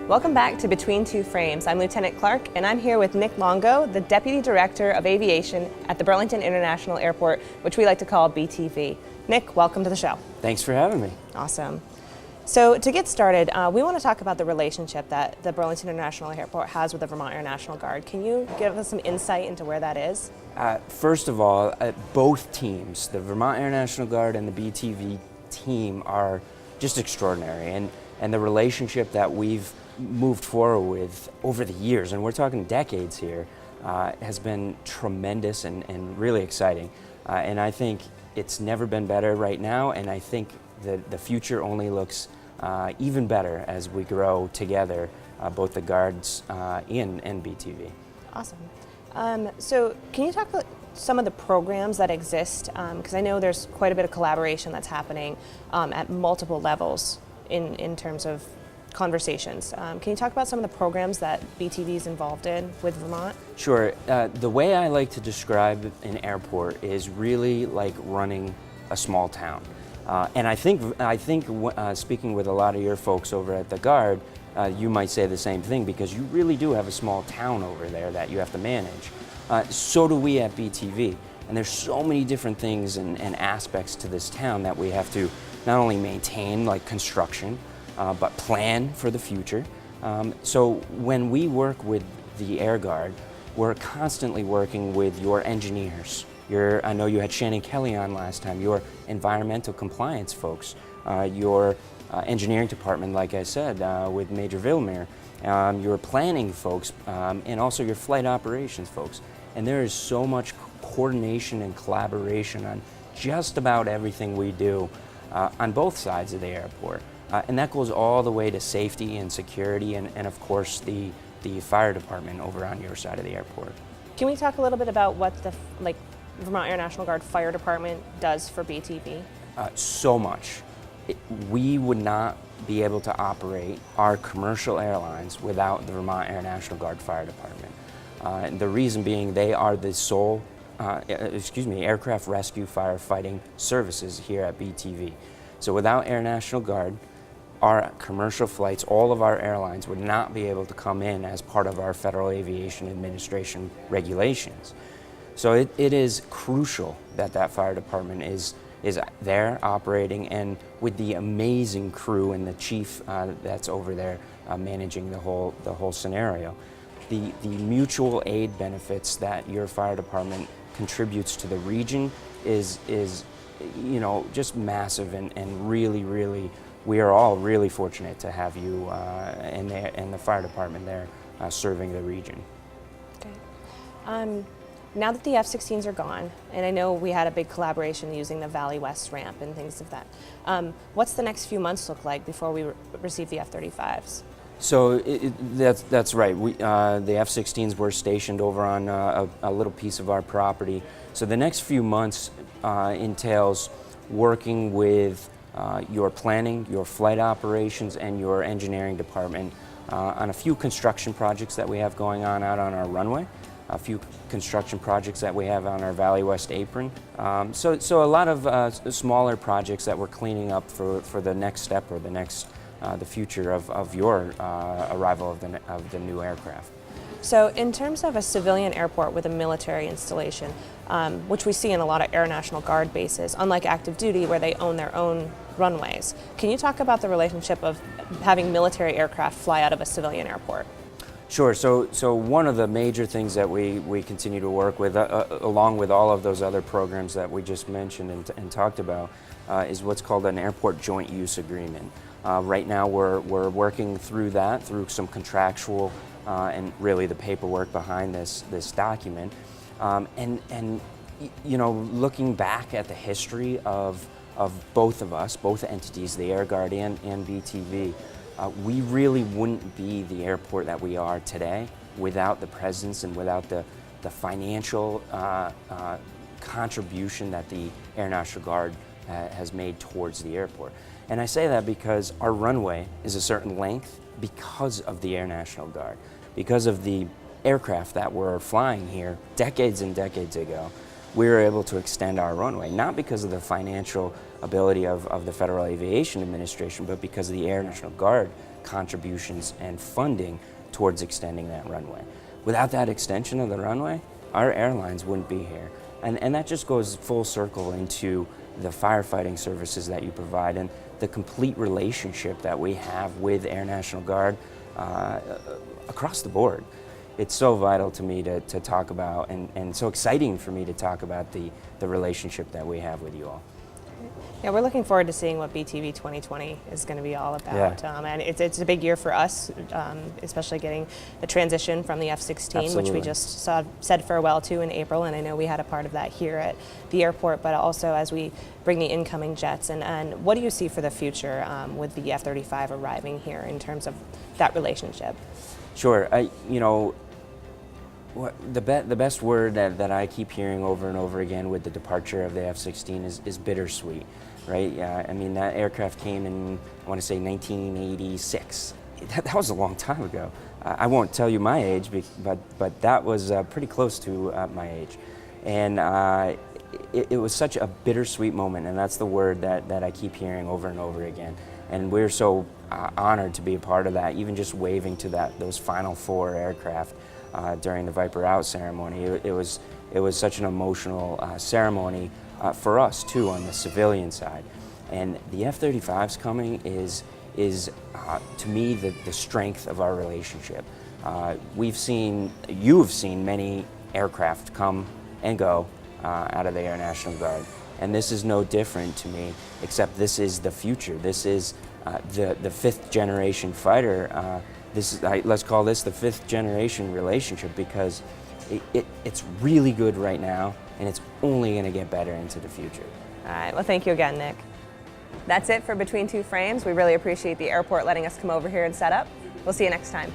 Welcome back to Between Two Frames. I'm Lieutenant Clark, and I'm here with Nic Longo, the Deputy Director of Aviation at the Burlington International Airport, which we like to call BTV. Nic, welcome to the show. Thanks for having me. Awesome. So to get started, we want to talk about the relationship that the Burlington International Airport has with the Vermont Air National Guard. Can you give us some insight into where that is? First of all, both teams, the Vermont Air National Guard and the BTV team, are just extraordinary. And the relationship that we've moved forward with over the years, and we're talking decades here, has been tremendous and really exciting. And I think it's never been better right now, and I think the future only looks even better as we grow together, both the guards and BTV. Awesome. So can you talk about some of the programs that exist? Because I know there's quite a bit of collaboration that's happening at multiple levels in terms of conversations. Can you talk about some of the programs that BTV is involved in with Vermont? Sure. The way I like to describe an airport is really like running a small town. And I think speaking with a lot of your folks over at the Guard, you might say the same thing, because you really do have a small town over there that you have to manage. So do we at BTV. And there's so many different things and aspects to this town that we have to not only maintain, like construction, but plan for the future. So when we work with the Air Guard, we're constantly working with your engineers. I know you had Shannon Kelly on last time, your environmental compliance folks, your engineering department, like I said, with Major Villemere, your planning folks, and also your flight operations folks. And there is so much coordination and collaboration on just about everything we do on both sides of the airport. And that goes all the way to safety and security, and of course the fire department over on your side of the airport. Can we talk a little bit about what the Vermont Air National Guard Fire Department does for BTV? So much. We would not be able to operate our commercial airlines without the Vermont Air National Guard Fire Department. And the reason being, they are the sole aircraft rescue firefighting services here at BTV. So without Air National Guard, our commercial flights, all of our airlines would not be able to come in as part of our Federal Aviation Administration regulations. So it is crucial that that fire department is there operating, and with the amazing crew and the chief that's over there managing the whole scenario. The mutual aid benefits that your fire department contributes to the region is just massive, and really we are all really fortunate to have you and the fire department there serving the region. Okay. Now that the F-16s are gone, and I know we had a big collaboration using the Valley West ramp and things of that, what's the next few months look like before we receive the F-35s? So that's right. The F-16s were stationed over on a little piece of our property. So the next few months entails working with your planning, your flight operations, and your engineering department on a few construction projects that we have going on out on our runway, a few construction projects that we have on our Valley West apron. So a lot of smaller projects that we're cleaning up for the next step, or the future of your arrival of the new aircraft. So in terms of a civilian airport with a military installation, which we see in a lot of Air National Guard bases, unlike active duty where they own their own runways, can you talk about the relationship of having military aircraft fly out of a civilian airport? Sure. So one of the major things that we continue to work with, along with all of those other programs that we just mentioned and talked about, is what's called an airport joint use agreement. Right now we're working through that, through some contractual and really the paperwork behind this document. And looking back at the history of both of us, both entities, the Air Guard and BTV, we really wouldn't be the airport that we are today without the presence and without the financial contribution that the Air National Guard has made towards the airport. And I say that because our runway is a certain length because of the Air National Guard, because of the aircraft that were flying here decades and decades ago. We were able to extend our runway, not because of the financial ability of the Federal Aviation Administration, but because the Air National Guard contributions and funding towards extending that runway. Without that extension of the runway, our airlines wouldn't be here. And that just goes full circle into the firefighting services that you provide and the complete relationship that we have with Air National Guard across the board. It's so vital to me to talk about and so exciting for me to talk about the relationship that we have with you all. Yeah, we're looking forward to seeing what BTV 2020 is going to be all about. Yeah. And it's a big year for us, especially getting the transition from the F-16, Absolutely. which we just said farewell to in April, and I know we had a part of that here at the airport, but also as we bring the incoming jets. And what do you see for the future with the F-35 arriving here in terms of that relationship? Sure. The best word that I keep hearing over and over again with the departure of the F-16 is bittersweet, right? I mean, that aircraft came in, I want to say 1986. That was a long time ago. I won't tell you my age, but that was pretty close to my age. And it was such a bittersweet moment, and that's the word that I keep hearing over and over again. And we're so honored to be a part of that, even just waving to those final 4 aircraft during the Viper Out ceremony. It was such an emotional ceremony for us too on the civilian side. And the F-35's coming is to me the strength of our relationship. You've seen many aircraft come and go out of the Air National Guard, and this is no different to me, except this is the future. This is the 5th generation fighter. Let's call this the 5th generation relationship, because it's really good right now, and it's only going to get better into the future. All right, well, thank you again, Nic. That's it for Between Two Frames. We really appreciate the airport letting us come over here and set up. We'll see you next time.